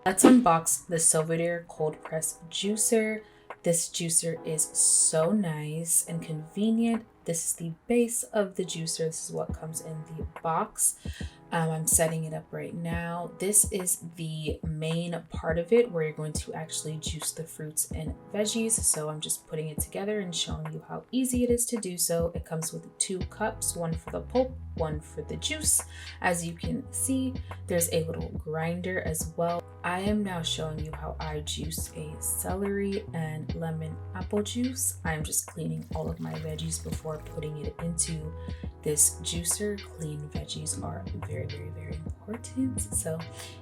Let's unbox the Sovider cold press juicer. This juicer is so nice and convenient. This is the base of the juicer. This is what comes in the box. I'm setting it up right now. This is the main part of it where you're going to actually juice the fruits and veggies. So I'm just putting it together and showing you how easy it is to do so. It comes with 2 cups, one for the pulp, one for the juice. As you can see, there's a little grinder as well. I am now showing you how I juice a celery and lemon apple juice. I'm just cleaning all of my veggies before putting it into this juicer. Clean veggies are very, very, very important. So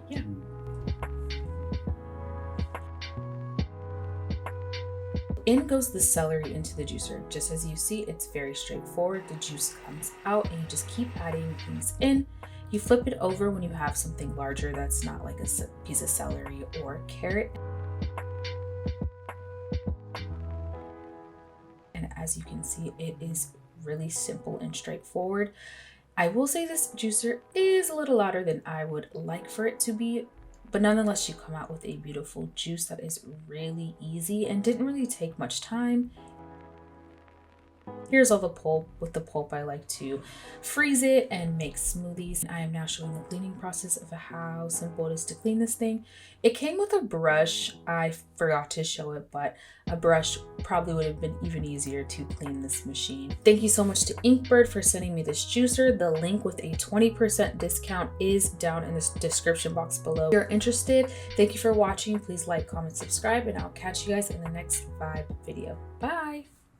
yeah. In goes the celery into the juicer. Just as you see, it's very straightforward. The juice comes out and you just keep adding things in. You flip it over when you have something larger that's not like a piece of celery or carrot. And as you can see, it is really simple and straightforward. I will say this juicer is a little louder than I would like for it to be, but nonetheless, you come out with a beautiful juice that is really easy and didn't really take much time. Here's all the pulp. With the pulp, I like to freeze it and make smoothies. I am now showing the cleaning process of how simple it is to clean this thing. It came with a brush. I forgot to show it, but a brush probably would have been even easier to clean this machine. Thank you so much to Inkbird for sending me this juicer. The link with a 20% discount is down in the description box below. If you're interested, thank you for watching. Please like, comment, subscribe, and I'll catch you guys in the next Vibe video. Bye!